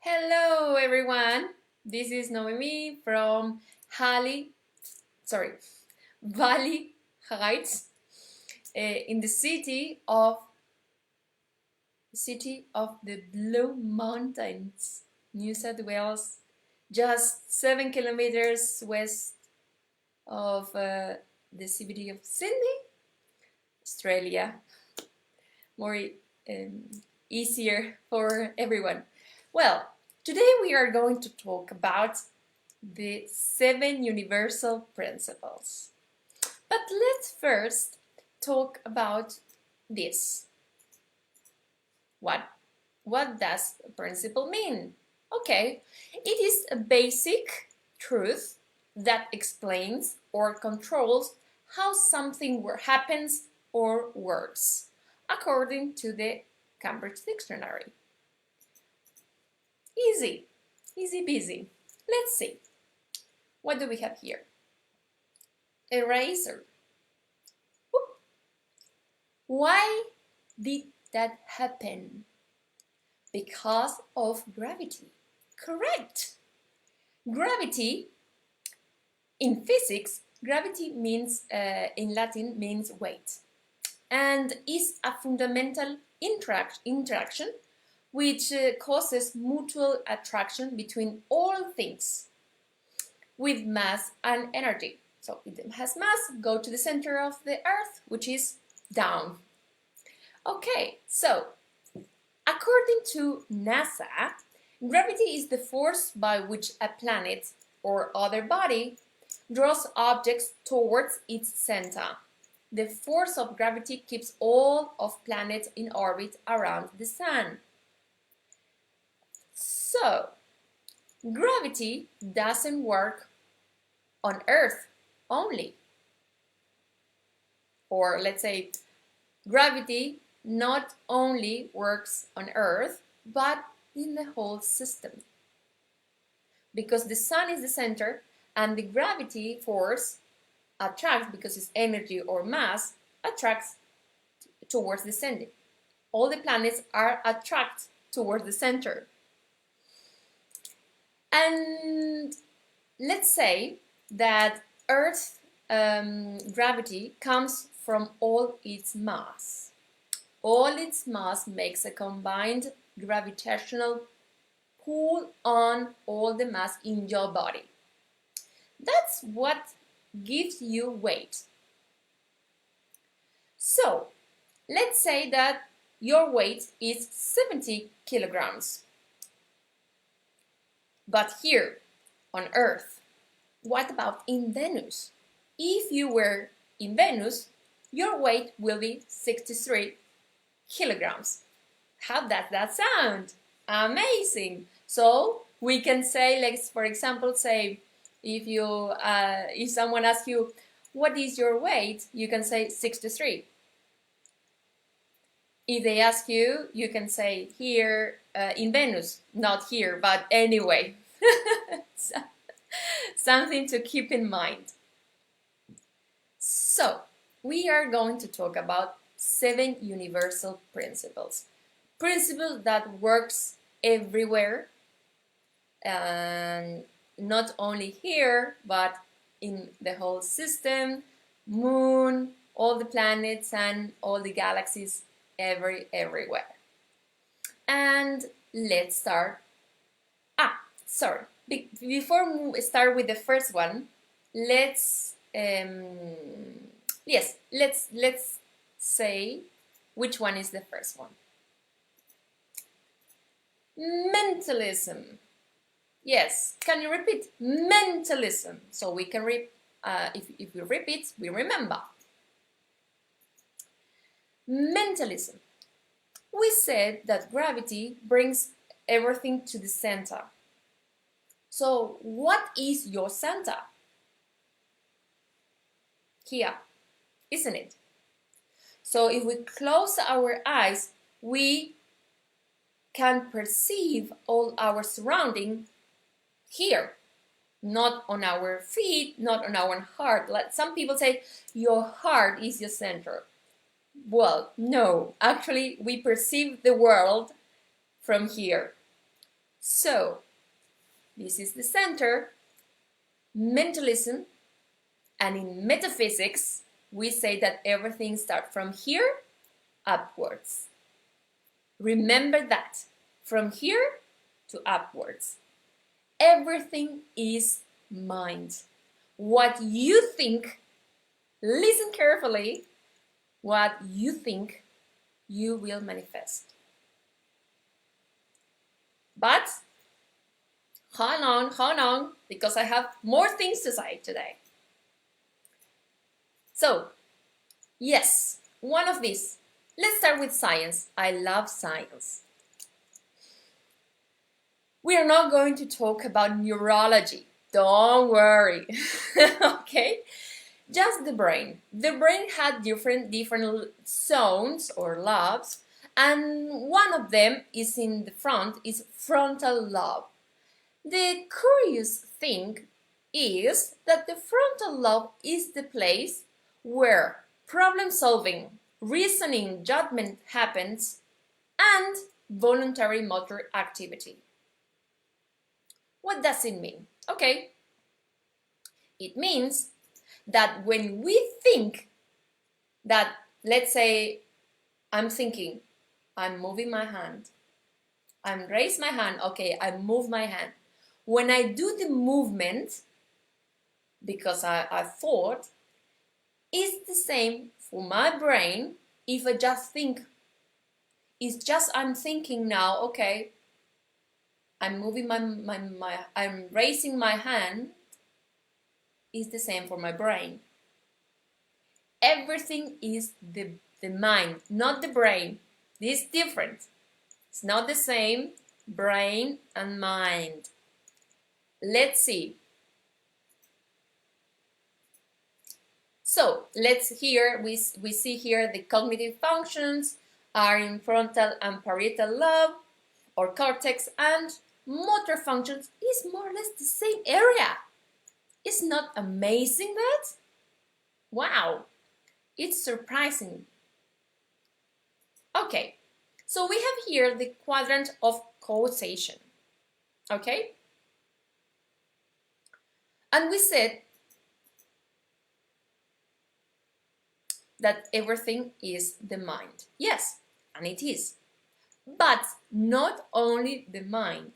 Hello everyone, this is Noemi from Sorry, Valley Heights in the city of the Blue Mountains, New South Wales, just 7 kilometers west of the CBD of Sydney, Australia. More easier for everyone. Well, today we are going to talk about the 7 universal principles. But let's first talk about this. What does a principle mean? Okay, it is a basic truth that explains or controls how something happens or works, according to the Cambridge Dictionary. Easy peasy. Let's see. What do we have here? Eraser. Whoop. Why did that happen? Because of gravity. Correct. Gravity, in physics, gravity means, in Latin, means weight, and is a fundamental interaction which causes mutual attraction between all things with mass and energy. So it has mass, go to the center of the Earth, which is down. Okay, so according to NASA, gravity is the force by which a planet or other body draws objects towards its center. The force of gravity keeps all of planets in orbit around the Sun. So, gravity doesn't work on Earth only. Or let's say, gravity not only works on Earth, but in the whole system. Because the Sun is the center, and the gravity force attracts, because it's energy or mass, attracts towards the center. All the planets are attracted towards the center. And let's say that Earth's gravity comes from all its mass. All its mass makes a combined gravitational pull on all the mass in your body. That's what gives you weight. So, let's say that your weight is 70 kilograms. But here, on Earth, what about in Venus? If you were in Venus, your weight will be 63 kilograms. How does that sound? Amazing! So we can say, let's for example say, if someone asks you, what is your weight? You can say 63. If they ask you, you can say here in Venus, not here, but anyway. Something to keep in mind. So, we are going to talk about 7 universal principles. Principles that works everywhere, and not only here, but in the whole system, moon, all the planets and all the galaxies, everywhere. And let's start. Sorry. Before we start with the first one, let's say which one is the first one. Mentalism. Yes, can you repeat? Mentalism. So we can if we repeat, we remember. Mentalism. We said that gravity brings everything to the center. So, what is your center? Here, isn't it? So, if we close our eyes, we can perceive all our surrounding here, not on our feet, not on our heart. Like some people say, your heart is your center. Well, no, actually, we perceive the world from here. So, this is the center, mentalism, and in metaphysics, we say that everything starts from here upwards. Remember that, from here to upwards. Everything is mind. What you think, listen carefully, what you think, you will manifest. But, hold on, because I have more things to say today. So, yes, one of these. Let's start with science. I love science. We are not going to talk about neurology. Don't worry. Okay? Just the brain. The brain had different zones or lobes, and one of them is in the front, is frontal lobe. The curious thing is that the frontal lobe is the place where problem solving, reasoning, judgment happens, and voluntary motor activity. What does it mean? Okay, it means that when we think that, let's say, I'm thinking, I'm moving my hand, I'm raise my hand, okay, I move my hand. When I do the movement, because I thought, it's the same for my brain if I just think. It's just I'm thinking now, okay, I'm moving I'm raising my hand, is the same for my brain. Everything is the mind, not the brain. This is different. It's not the same, brain and mind. Let's see. So let's we see here the cognitive functions are in frontal and parietal lobe or cortex, and motor functions is more or less the same area. It's not amazing that? Wow, it's surprising. Okay, so we have here the quadrant of causation. Okay? And we said that everything is the mind. Yes, and it is. But not only the mind,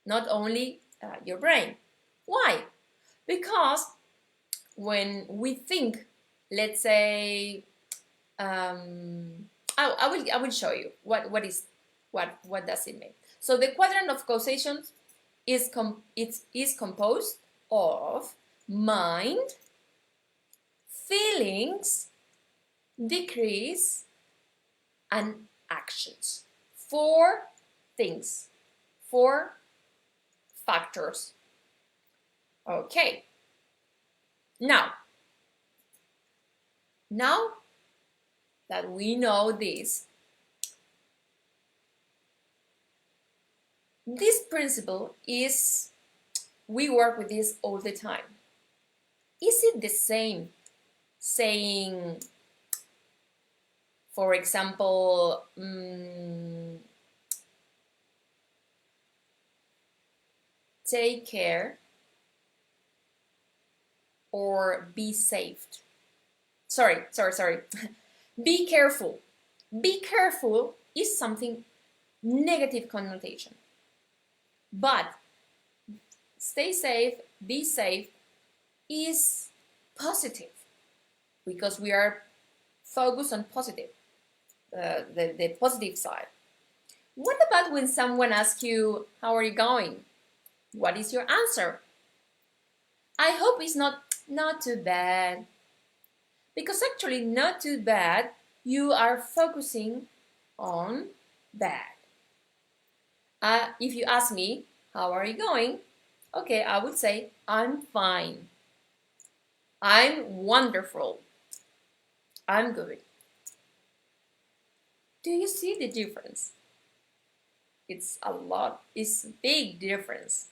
not only your brain. Why? Because when we think, let's say, I will show you what does it mean. So the quadrant of causation is composed of mind, feelings, decrees, and actions. 4 things, 4 factors. Okay. Now that we know this principle is, we work with this all the time. Is it the same saying, for example, take care or be saved? Sorry. Be careful. Be careful is something negative connotation. But stay safe, be safe is positive, because we are focused on positive, the positive side. What about when someone asks you, how are you going? What is your answer? I hope it's not too bad. Because actually not too bad, you are focusing on bad. If you ask me, how are you going? Okay, I would say, I'm fine. I'm wonderful. I'm good. Do you see the difference? It's a big difference.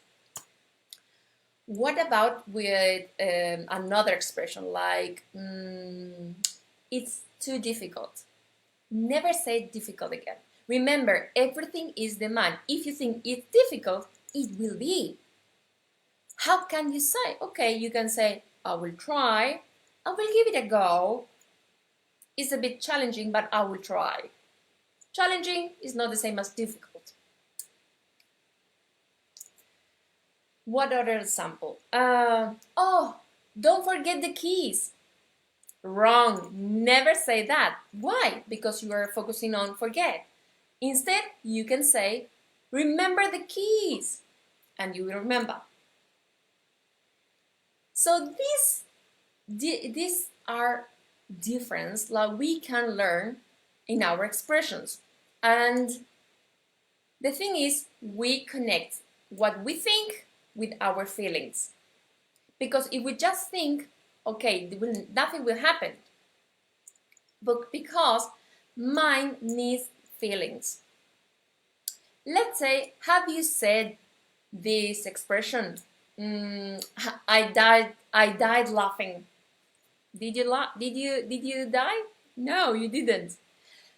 What about with another expression like, it's too difficult? Never say difficult again. Remember, everything is the mind. If you think it's difficult, it will be. How can you say? Okay, you can say, I will try, I will give it a go. It's a bit challenging, but I will try. Challenging is not the same as difficult. What other example? Oh, don't forget the keys. Wrong. Never say that. Why? Because you are focusing on forget. Instead, you can say, remember the keys, and you will remember. So these are difference that we can learn in our expressions. And the thing is, we connect what we think with our feelings. Because if we just think, okay, nothing will happen. But because mind needs feelings. Let's say, have you said this expression? I died laughing. Did you die? No, you didn't.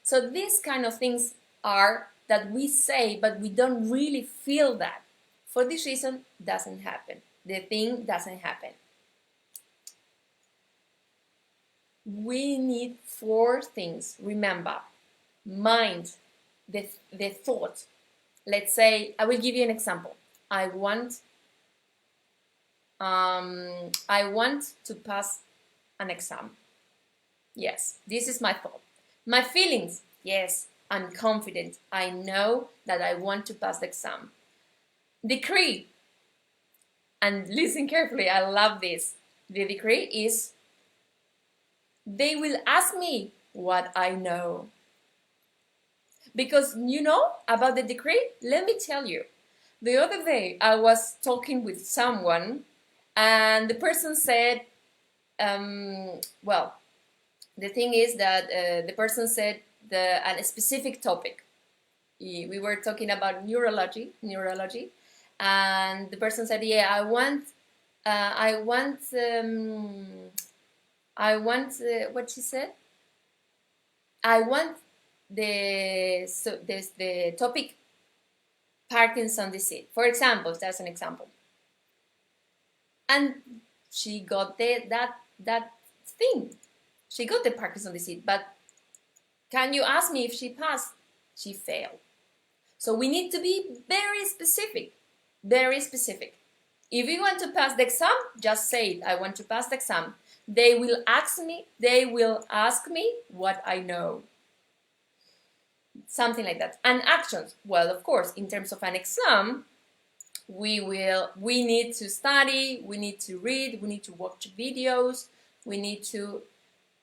So these kind of things are that we say, but we don't really feel that. For this reason, doesn't happen. The thing doesn't happen. We need 4 things. Remember, mind, the thought. Let's say, I will give you an example. I want to pass an exam. Yes, this is my thought. My feelings, yes, I'm confident. I know that I want to pass the exam. Decree, and listen carefully, I love this. The decree is, they will ask me what I know. Because you know about the decree? Let me tell you. The other day I was talking with someone and the person said, well, the thing is that the person said a specific topic. We were talking about neurology, and the person said, yeah, I want, what she said? I want the topic Parkinson disease. For example, that's an example. And she got that thing. She got the Parkinson disease, but can you ask me if she passed? She failed. So we need to be very specific, very specific. If you want to pass the exam, just say it. I want to pass the exam. They will ask me what I know. Something like that. And actions. Well, of course, in terms of an exam, we need to study, we need to read, we need to watch videos, we need to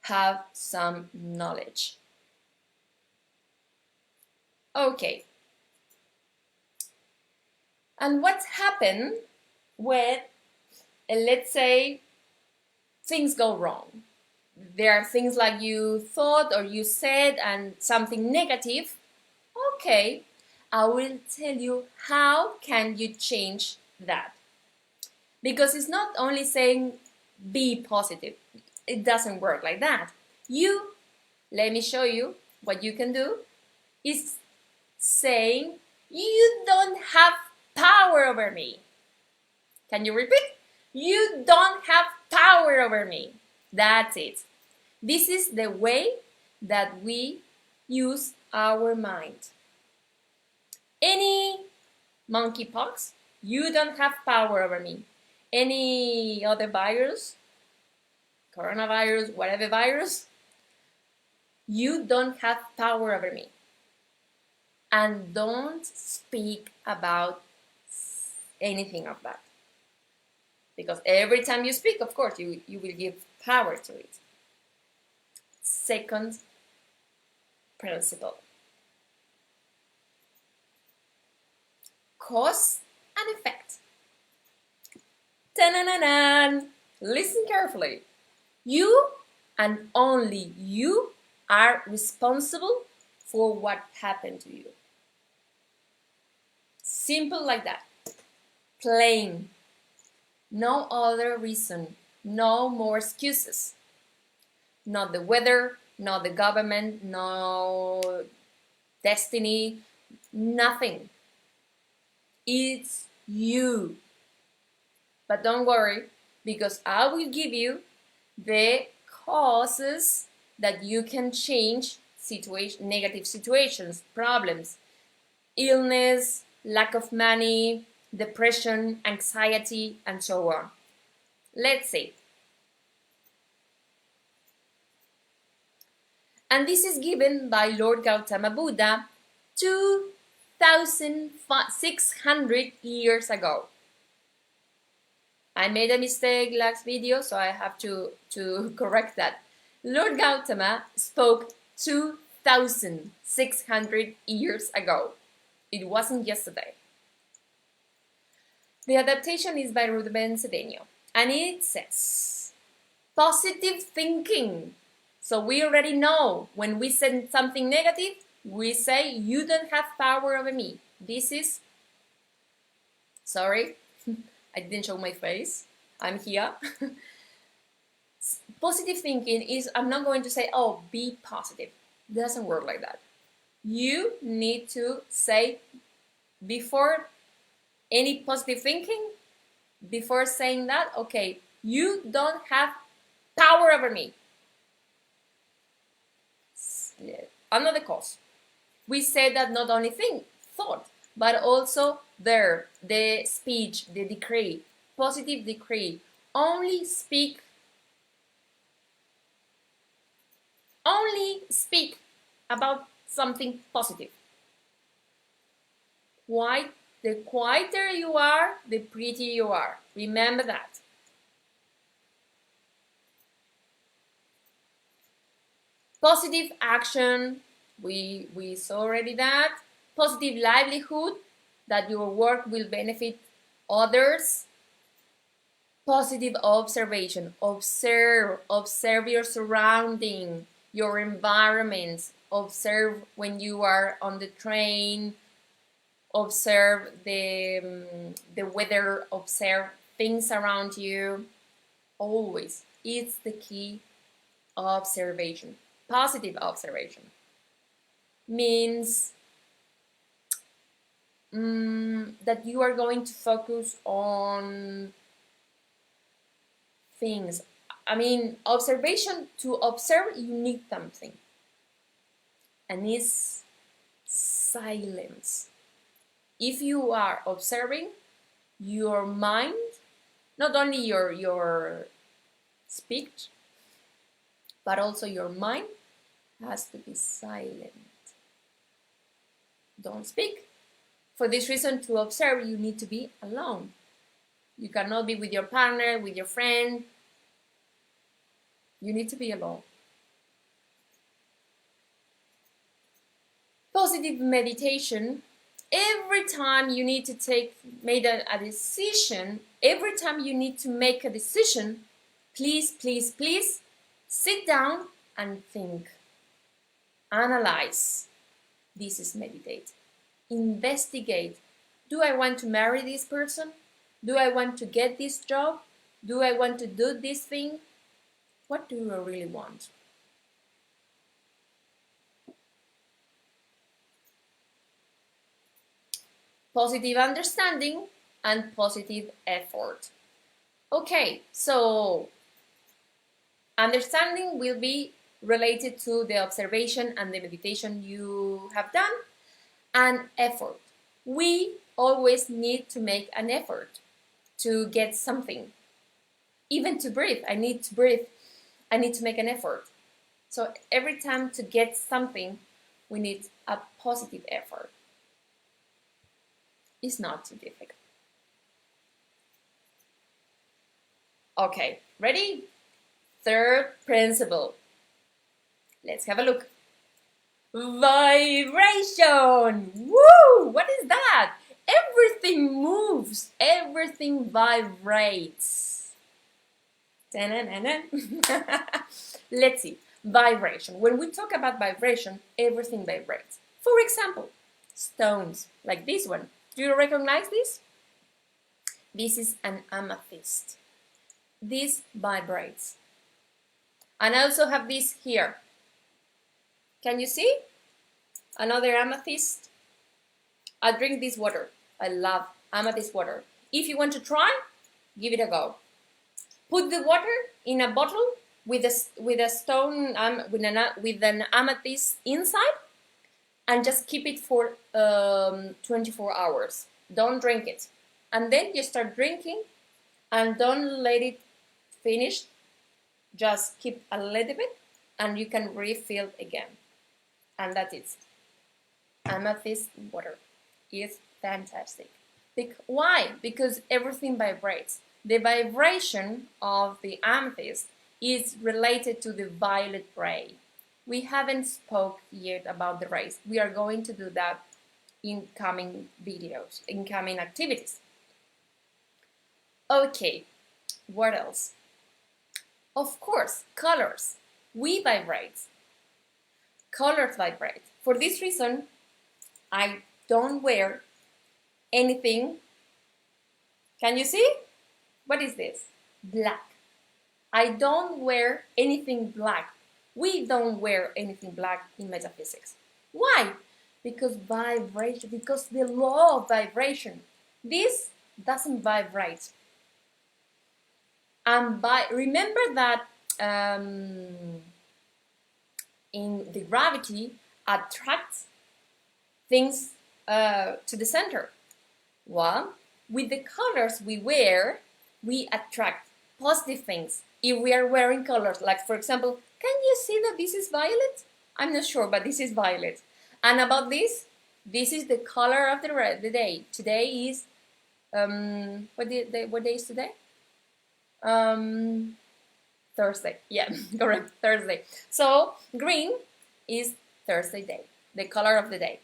have some knowledge. Okay. And what happened when, let's say, things go wrong? There are things like you thought or you said and something negative. Okay, I will tell you how can you change that. Because it's not only saying be positive. It doesn't work like that. Let me show you what you can do. Is saying, you don't have power over me. Can you repeat? You don't have power over me. That's it. This is the way that we use our mind. Any monkeypox, you don't have power over me. Any other virus, coronavirus, whatever virus, you don't have power over me. And don't speak about anything of that. Because every time you speak, of course, you will give power to it. Second principle. Cause and effect. Ta-na-na-na. Listen carefully. You and only you are responsible for what happened to you. Simple like that. Plain. No other reason. No more excuses. Not the weather, not the government, no destiny, nothing. It's you. But don't worry, because I will give you the causes that you can change negative situations, problems, illness, lack of money, depression, anxiety, and so on. Let's see. And this is given by Lord Gautama Buddha 2,600 years ago. I made a mistake last video, so I have to correct that. Lord Gautama spoke 2,600 years ago. It wasn't yesterday. The adaptation is by Ruben Cedeno, and it says, positive thinking. So we already know when we say something negative, we say, you don't have power over me. This is, sorry, I didn't show my face. I'm here. Positive thinking is, I'm not going to say, oh, be positive. It doesn't work like that. You need to say, before any positive thinking, before saying that, okay, you don't have power over me. Another cause. We say that not only thought, but also the speech, the decree, positive decree. Only speak about something positive. The quieter you are, the prettier you are. Remember that. Positive action, we saw already that. Positive livelihood, that your work will benefit others. Positive observation, observe your surrounding, your environment. Observe when you are on the train. Observe the weather. Observe things around you. Always, it's the key. Observation. Positive observation means that you are going to focus on things. I mean, observation, to observe, you need something. And it's silence. If you are observing, your mind, not only your speech, but also your mind has to be silent. Don't speak. For this reason, to observe, you need to be alone. You cannot be with your partner, with your friend. You need to be alone. Positive meditation. Every time you need to make a decision, every time you need to make a decision, please, please, please, sit down and think. Analyze. This is meditate. Investigate. Do I want to marry this person? Do I want to get this job? Do I want to do this thing? What do I really want? Positive understanding and positive effort. Okay, so understanding will be related to the observation and the meditation you have done, and effort. We always need to make an effort to get something. Even to breathe, I need to breathe. I need to make an effort. So every time to get something, we need a positive effort. It's not too difficult. Okay, ready? Third principle. Let's have a look. Vibration! Woo! What is that? Everything moves. Everything vibrates. Let's see. Vibration. When we talk about vibration, everything vibrates. For example, stones like this one. Do you recognize this? This is an amethyst. This vibrates. And I also have this here. Can you see? another amethyst. I drink this water. I love amethyst water. If you want to try, give it a go. Put the water in a bottle with a stone with an amethyst inside, and just keep it for 24 hours. Don't drink it, and then you start drinking, and don't let it finish. Just keep a little bit, and you can refill again, and that's it. Amethyst water is fantastic. Why? Because everything vibrates. The vibration of the amethyst is related to the violet ray. We haven't spoke yet about the rays. We are going to do that in coming videos, in coming activities. Okay, what else? Of course, colors. We vibrate. Colors vibrate. For this reason, I don't wear anything. Can you see? What is this? Black. I don't wear anything black. We don't wear anything black in metaphysics. Why? Because vibration, because the law of vibration. This doesn't vibrate. And remember that in the gravity attracts things to the center. Well, with the colors we wear, we attract positive things. If we are wearing colors, like for example, can you see that this is violet? I'm not sure, but this is violet. And about this is the color of the day. Today is, what day is today? Thursday. Yeah, correct, Thursday. So green is Thursday day, the color of the day.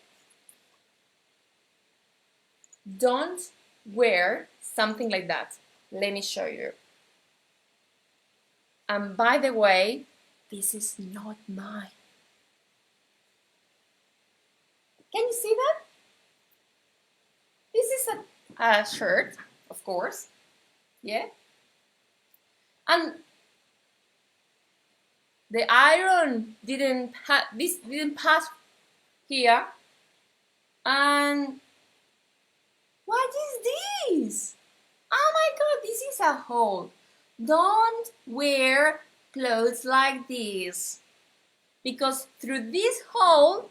Don't wear something like that. Let me show you. And by the way, this is not mine. Can you see that? This is a shirt, of course. Yeah. And the iron didn't pass here. And what is this? Oh my God, this is a hole. Don't wear clothes like this, because through this hole,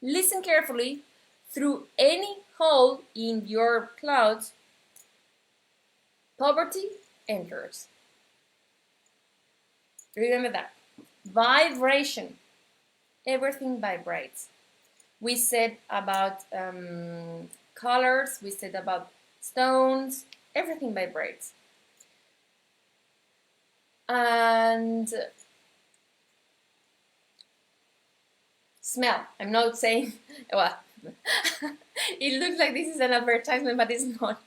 listen carefully, through any hole in your clothes, poverty enters. Remember that. Vibration. Everything vibrates. We said about colors, we said about stones, everything vibrates. And smell. I'm not saying, well, it looks like this is an advertisement, but it's not.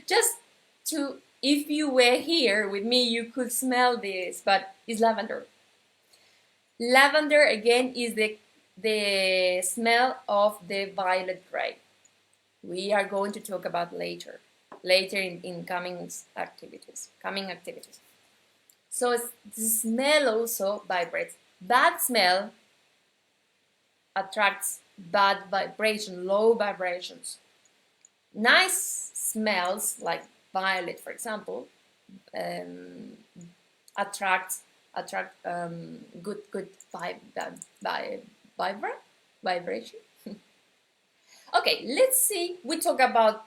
Just to, if you were here with me, you could smell this, but it's lavender. Lavender, again, is the smell of the violet ray. We are going to talk about later in coming activities. So the smell also vibrates. Bad smell attracts bad vibration, low vibrations. Nice smells, like violet, for example, attract good vibration. Okay, let's see. We talk about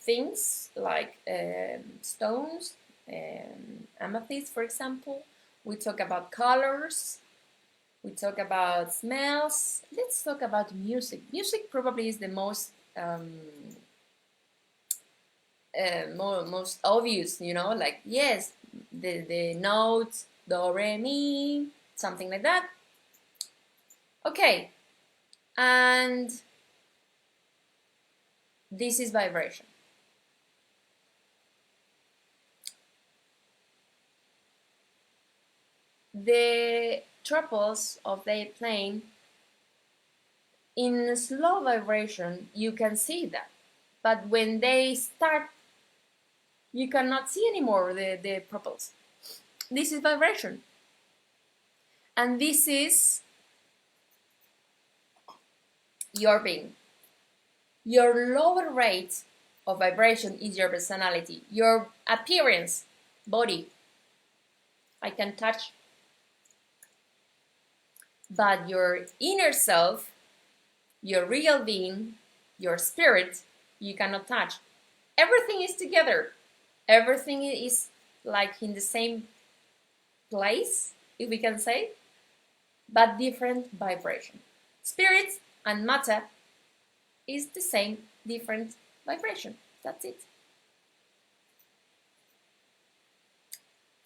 things like stones, amethyst, for example. We talk about colors. We talk about smells. Let's talk about music. Music probably is the most most obvious, you know, like, yes, the notes, do, re, mi, something like that. Okay, and this is vibration. The triples of the plane, in slow vibration, you can see that. But when they start, you cannot see anymore the propels. This is vibration. And this is your being. Your lower rate of vibration is your personality, your appearance, body. I can touch. But your inner self, your real being, your spirit, you cannot touch. Everything is together. Everything is like in the same place, if we can say, but different vibration. Spirit and matter is the same, different vibration. That's it.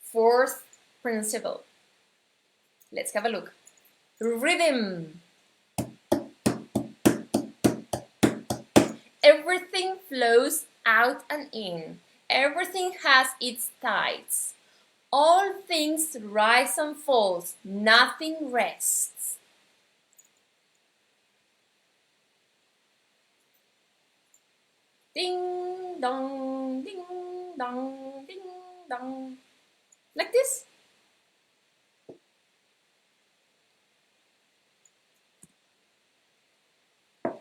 Fourth principle. Let's have a look. Rhythm. Everything flows out and in. Everything has its tides. All things rise and fall. Nothing rests. Ding dong, ding dong, ding dong. Like this.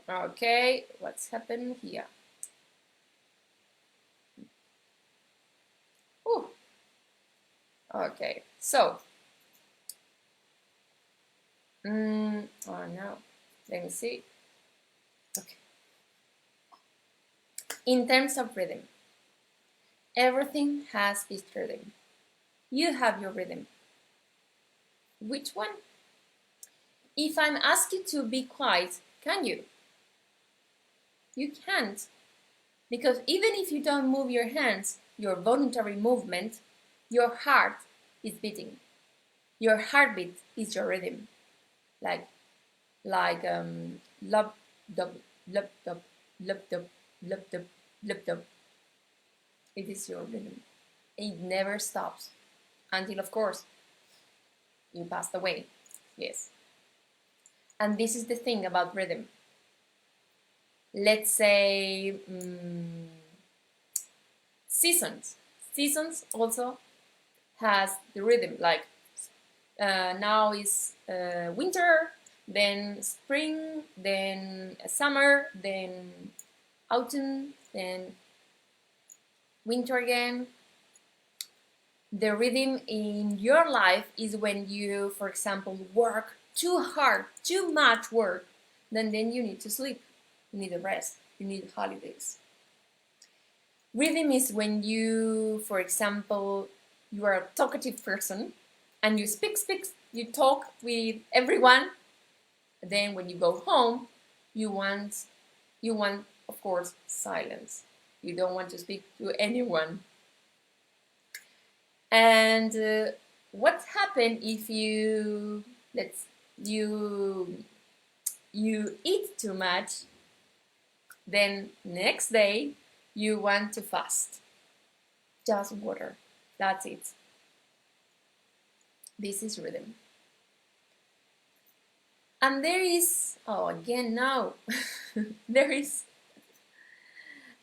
Okay, what's happened here? Ooh. Okay, so. Oh no, let me see. Okay. In terms of rhythm, everything has its rhythm. You have your rhythm. Which one? If I'm asked you to be quiet, can you? You can't. Because even if you don't move your hands, your voluntary movement, your heart is beating. Your heartbeat is your rhythm. Like lub dub lub dub lub dub lub dub lub dub. It is your rhythm. It never stops until, of course, you passed away. Yes. And this is the thing about rhythm. Let's say seasons. Seasons also has the rhythm. Like now is winter, then spring, then summer, then autumn, then winter again. The rhythm in your life is when you, for example, work too hard, too much work, then you need to sleep. You need a rest. You need holidays. Rhythm is when you, for example, you are a talkative person and you speak, you talk with everyone. Then when you go home, you want, of course, silence. You don't want to speak to anyone. And what happens if you eat too much? Then next day you want to fast. Just water. That's it. This is rhythm. And there is, again, no. There is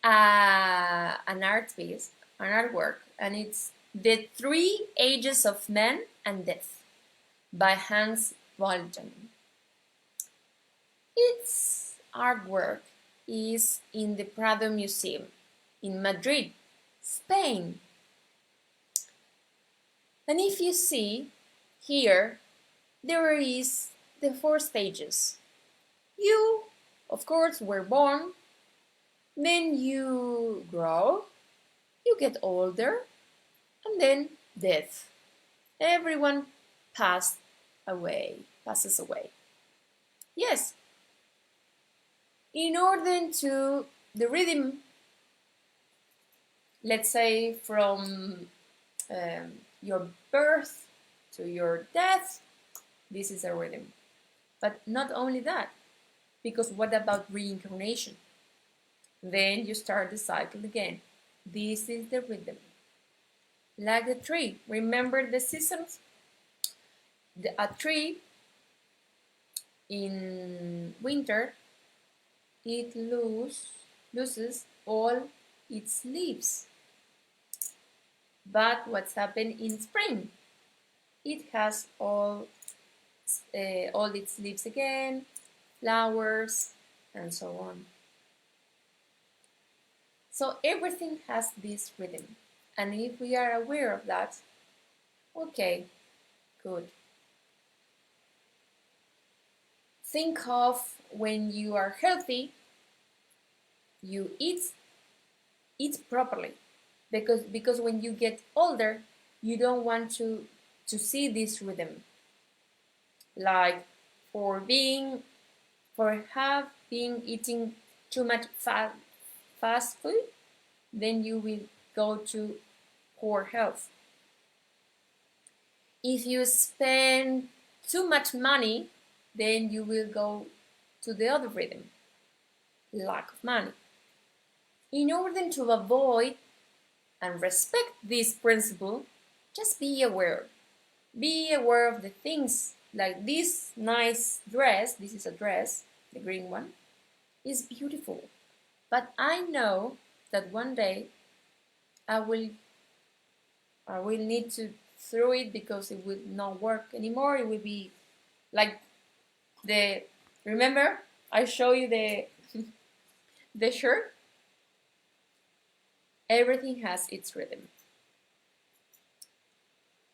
an art piece, an artwork, and it's The 3 Ages of Man and Death by Hans Walton. Its artwork is in the Prado Museum in Madrid, Spain. And if you see here, there is the 4 stages. You, of course, were born, then you grow, you get older, and then death. Everyone passes away. Yes. In order to the rhythm, let's say from your birth to your death, this is a rhythm. But not only that, because what about reincarnation? Then you start the cycle again. This is the rhythm. Like a tree. Remember the seasons? A tree in winter, it loses all its leaves. But what's happened in spring? It has all its leaves again, flowers, and so on. So everything has this rhythm. And if we are aware of that, okay, good. Think of when you are healthy, you eat properly. Because when you get older, you don't want to see this rhythm. Like for being eating too much fast food, then you will go to poor health. If you spend too much money, then you will go to the other rhythm, lack of money. In order to avoid and respect this principle, just be aware. Be aware of the things like this nice dress. This is a dress, the green one, is beautiful. But I know that one day I will need to throw it because it will not work anymore. It will be like the, remember I show you the the shirt? Everything has its rhythm.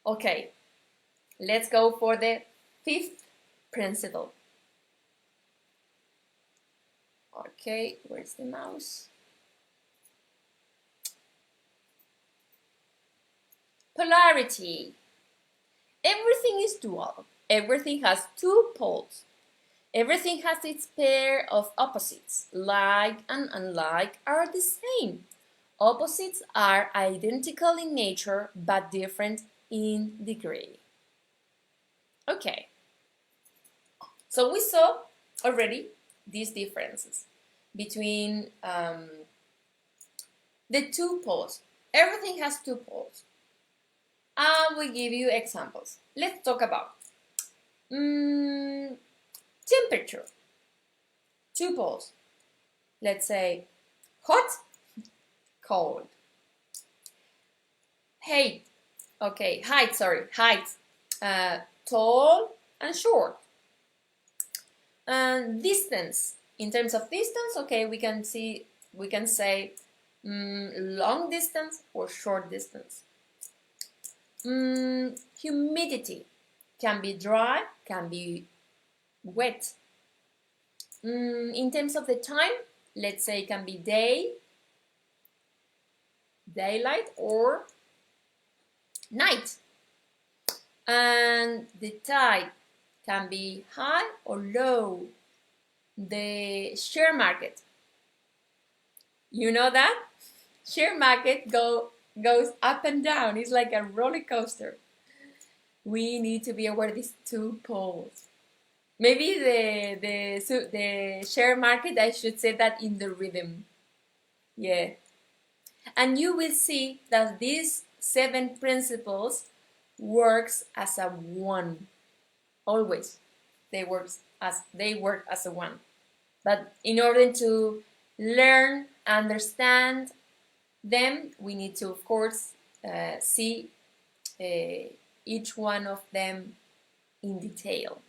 Okay, let's go for the fifth principle. Okay, where's the mouse? Polarity. Everything is dual. Everything has two poles. Everything has its pair of opposites. Like and unlike are the same. Opposites are identical in nature but different in degree. Okay, so we saw already these differences between the two poles. Everything has two poles. I will give you examples. Let's talk about temperature. Two poles. Let's say hot, cold. Height. Okay, height. Sorry, height. Tall and short. And distance. In terms of distance, okay, we can say long distance or short distance. Humidity can be dry, can be wet. In terms of the time, let's say it can be daylight or night. And the tide can be high or low. The share market, you know that? Share market goes up and down. It's like a roller coaster. We need to be aware of these two poles. Maybe the share market, I should say that in the rhythm. Yeah. And you will see that these 7 principles works as a one. Always. They work as a one. But in order to learn, understand them, we need to, of course, see each one of them in detail.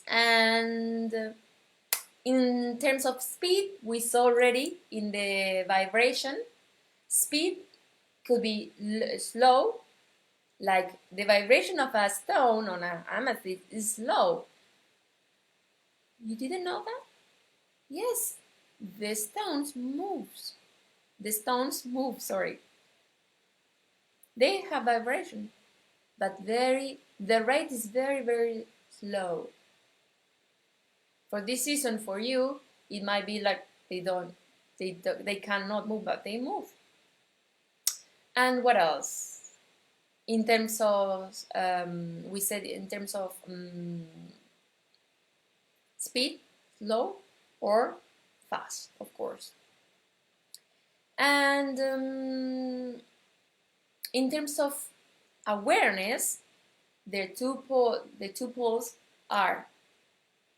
And in terms of speed, we saw already in the vibration, speed could be slow, like the vibration of a stone on an amethyst is slow. You didn't know that? Yes, the stones move. The stones move, sorry. They have vibration, but the rate is very, very slow. For this season, for you, it might be like they cannot move, but they move. And what else? In terms of, we said in terms of speed, slow or fast, of course. And in terms of awareness, the two poles are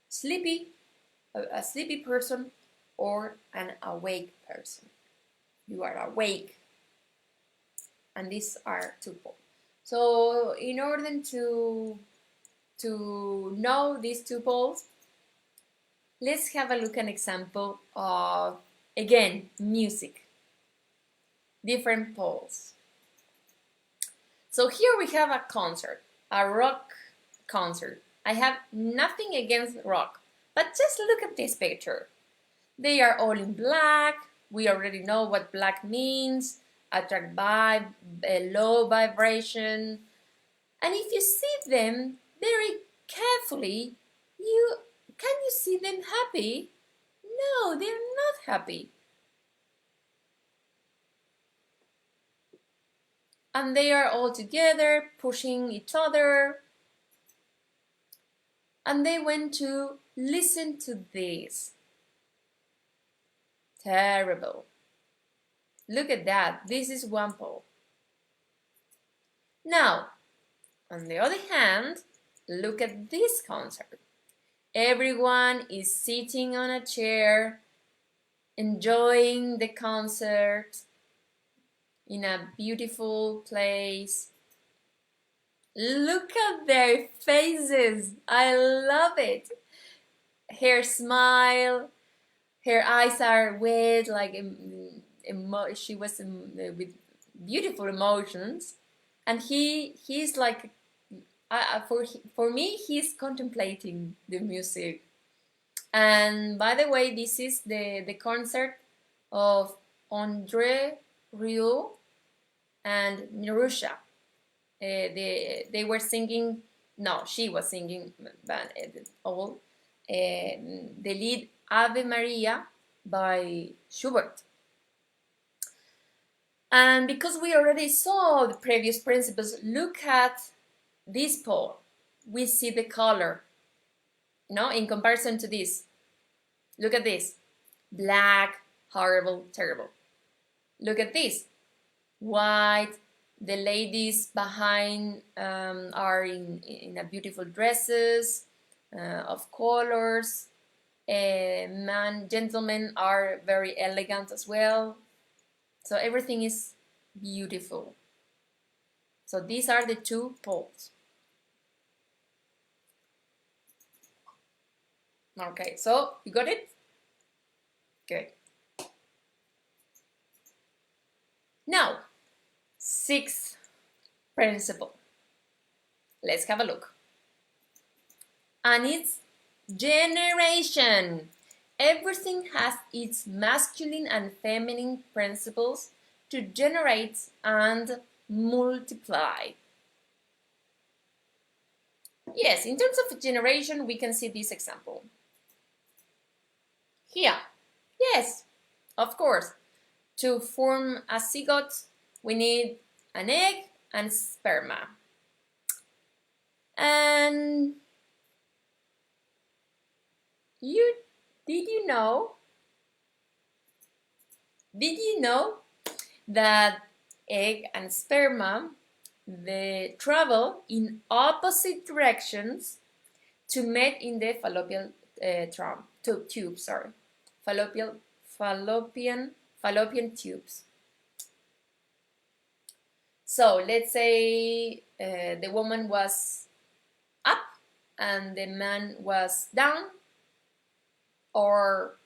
a sleepy person or an awake person. You are awake, and these are two poles. So in order to know these two poles, let's have a look at an example of, again, music. Different poles. So here we have a concert, a rock concert. I have nothing against rock, but just look at this picture. They are all in black. We already know what black means. Attract vibe, a low vibration. And if you see them very carefully, can you see them happy? No, they're not happy. And they are all together, pushing each other. And they went to listen to this. Terrible. Look at that. This is one pole. Now, on the other hand, look at this concert. Everyone is sitting on a chair, enjoying the concert in a beautiful place. Look at their faces. I love it. Her smile, her eyes are wet, like she was with beautiful emotions, and he's like, for me, he's contemplating the music. And by the way, this is the concert of Andre Rieu and Nirusha. They were singing. No, she was singing all the lead Ave Maria by Schubert. And because we already saw the previous principles, look at this pole. We see the color, in comparison to this. Look at this. Black, horrible, terrible. Look at this. White. The ladies behind are in a beautiful dresses of colors. Gentlemen are very elegant as well. So everything is beautiful. So these are the two poles. Okay, so you got it? Good. Now, sixth principle. Let's have a look. And it's generation. Everything has its masculine and feminine principles to generate and multiply. Yes, in terms of generation, we can see this example. Here, yes, of course. To form a zygote, we need an egg and sperma. And did you know that egg and sperma, they travel in opposite directions to meet in the fallopian tube, fallopian tubes. So let's say the woman was up and the man was down, or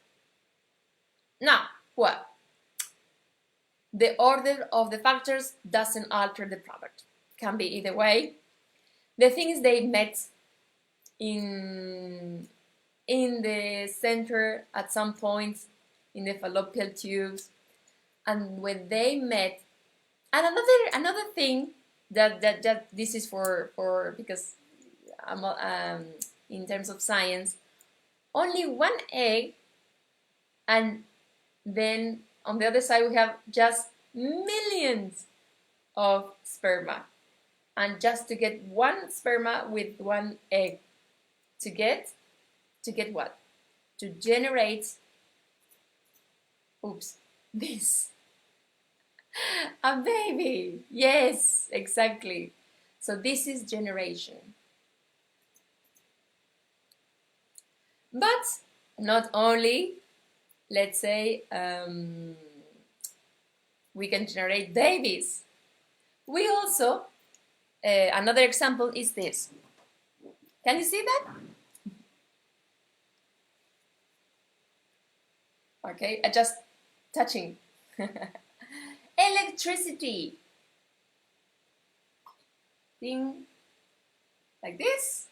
now what? The order of the factors doesn't alter the product. Can be either way. The thing is, they met in the center at some point in the fallopian tubes, and when they met, and another thing that this is for because in terms of science, only one egg, and then on the other side we have just millions of sperma, and just to get one sperma with one egg, to get what? To generate this a baby. Yes, exactly. So this is generation. But not only, let's say, we can generate babies. We also, another example is this. Can you see that? Okay, just touching. Electricity. Thing like this.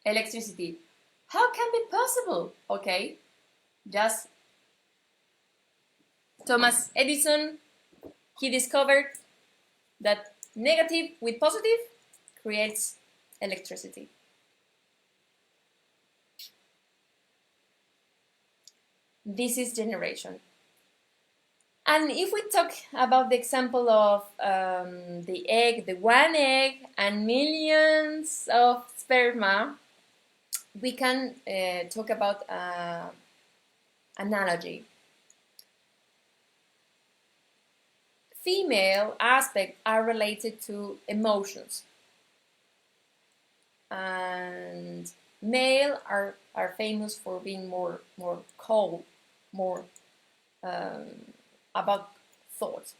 Electricity. How can be possible? Okay, just Thomas Edison, he discovered that negative with positive creates electricity. This is generation. And if we talk about the example of the egg, the one egg and millions of sperma, we can talk about analogy. Female aspects are related to emotions, and male are famous for being more cold, more about thoughts.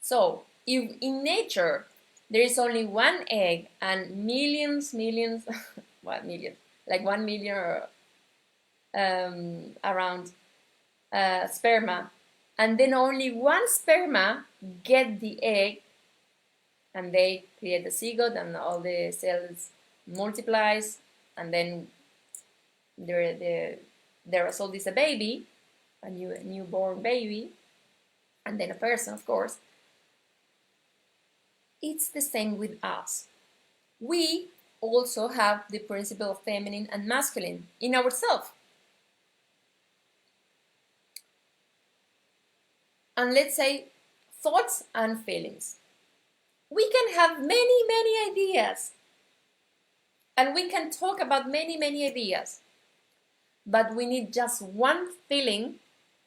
So if in nature there is only one egg and millions what million, like 1 million around sperma, and then only one sperma get the egg, and they create the zygote and all the cells multiplies, and then the result is a baby, a newborn baby, and then a person, of course. It's the same with us. We also have the principle of feminine and masculine in ourselves. And let's say thoughts and feelings. We can have many ideas, and we can talk about many ideas, but we need just one feeling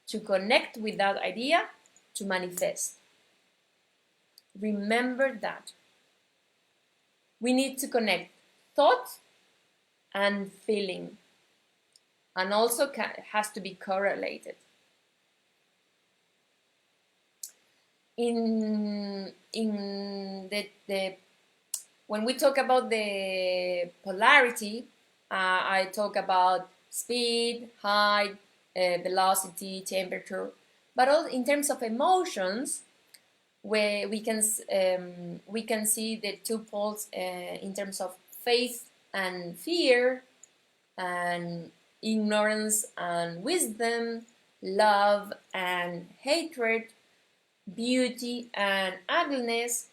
to connect with that idea to manifest. Remember that. We need to connect thought and feeling, and also has to be correlated. In the when we talk about the polarity, I talk about speed, height, velocity, temperature, but also in terms of emotions, where we can see the two poles in terms of faith and fear, and ignorance and wisdom, love and hatred, beauty and ugliness,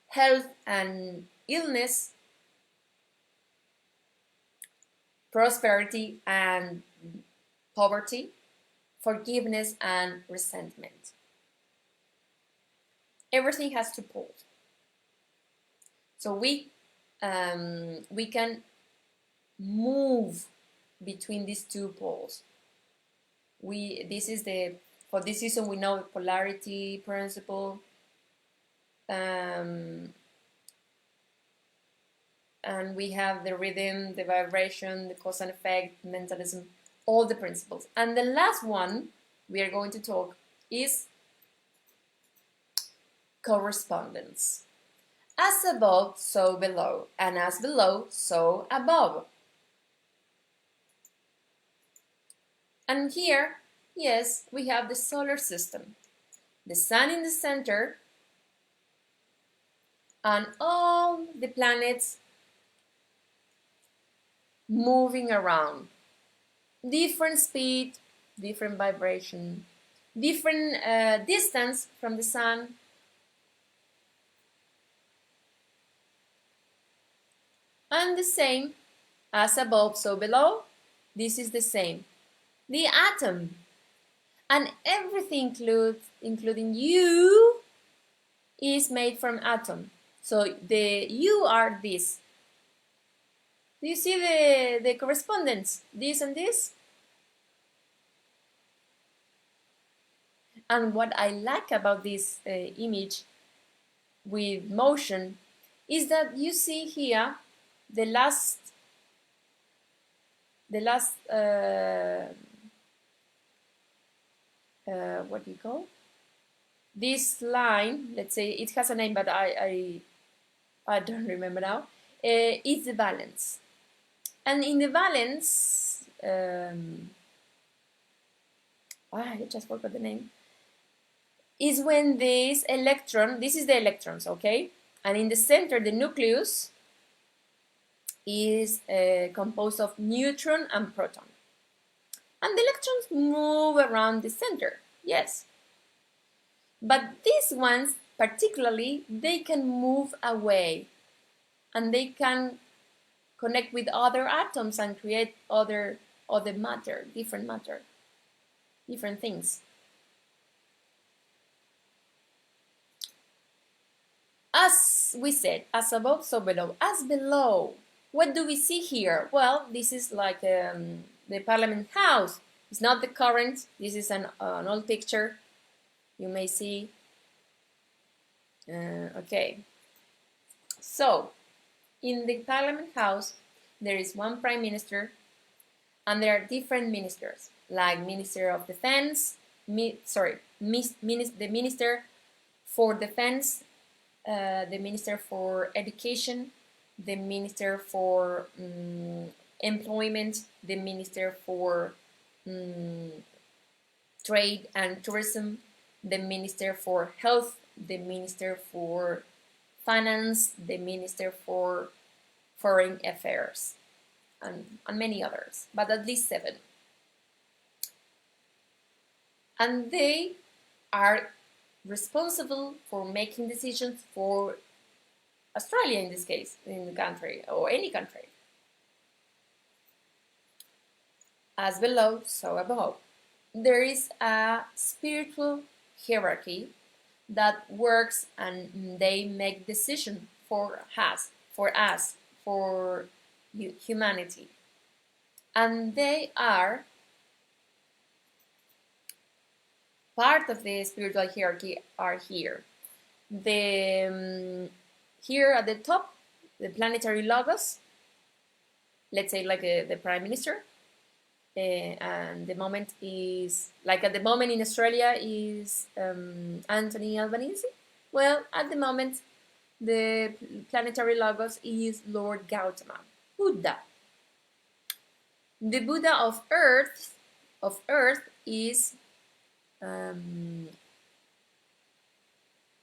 health and illness, prosperity and poverty, forgiveness and resentment. Everything has two poles. So we can move between these two poles. For this reason we know the polarity principle, and we have the rhythm, the vibration, the cause and effect, mentalism, all the principles. And the last one we are going to talk is correspondence. As above, so below, and as below, so above. And here, yes, we have the solar system, the sun in the center, and all the planets moving around. Different speed, different vibration, different distance from the sun. And the same, as above, so below. This is the same. The atom, and everything including you, is made from atom. So you are this. Do you see the correspondence? This and this? And what I like about this image with motion is that you see here the last what do you call this line? Let's say it has a name, but I don't remember now. It's the valence, and in the valence I just forgot the name, is when this electron, this is the electrons, okay? And in the center, the nucleus is composed of neutron and proton. And the electrons move around the center, yes. But these ones, particularly, they can move away and they can connect with other atoms and create other matter, different things. As we said, as above, so below. As below, what do we see here? Well, this is like the Parliament House. It's not the current. This is an old picture. You may see. Okay. So, in the Parliament House, there is one Prime Minister, and there are different ministers, like Minister of Defense, the Minister for Defense, the Minister for Education, the Minister for Employment, the Minister for Trade and Tourism, the Minister for Health, the Minister for Finance, the Minister for Foreign Affairs, and many others, but at least 7. And they are responsible for making decisions for Australia in this case, in the country, or any country. As below, so above. There is a spiritual hierarchy that works and they make decisions for us, for humanity. And they are part of the spiritual hierarchy are here. Here at the top, the planetary logos, let's say like the Prime Minister, and the moment is, like at the moment in Australia is Anthony Albanese. Well, at the moment, the planetary logos is Lord Gautama, Buddha. The Buddha of Earth is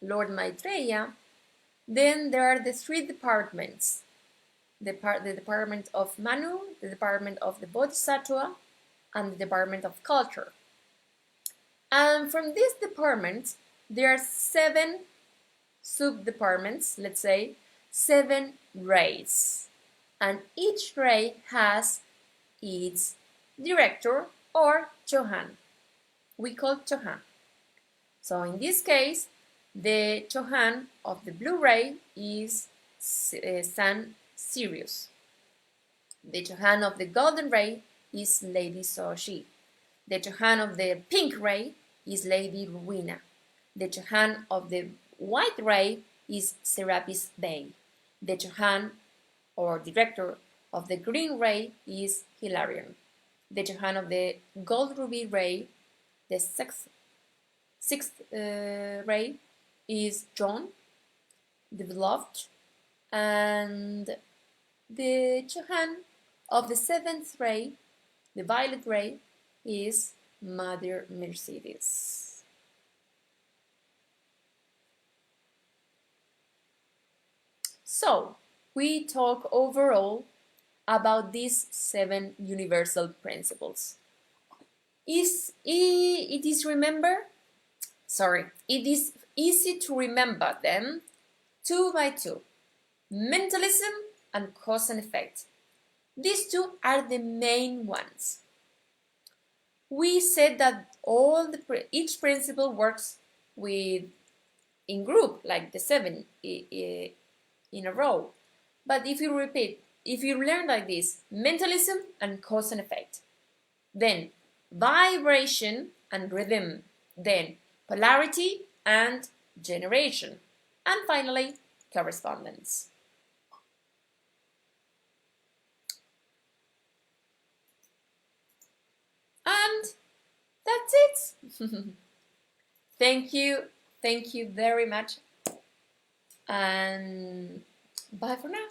Lord Maitreya. Then there are the 3 departments. The department of Manu, the department of the Bodhisattva, and the department of culture. And from this department, there are 7 sub-departments, let's say, 7 rays. And each ray has its director or Chohan. We call Chohan. So in this case, the Chohan of the blue ray is Sun Sirius. The Chohan of the golden ray is Lady Soshi. The Chohan of the pink ray is Lady Rowena. The Chohan of the white ray is Serapis Bey. The Chohan or director of the green ray is Hilarion. The Chohan of the gold ruby ray, the sixth ray, is John, the beloved, and the Chohan of the 7th ray, the violet ray, is Mother Mercedes. So, we talk overall about these 7 universal principles. It is easy to remember them 2 by 2. Mentalism and cause and effect. These 2 are the main ones. We said that each principle works in group, like the 7 in a row. But if you learn like this, mentalism and cause and effect, then vibration and rhythm, then polarity and generation, and finally correspondence. And that's it. Thank you very much, and bye for now.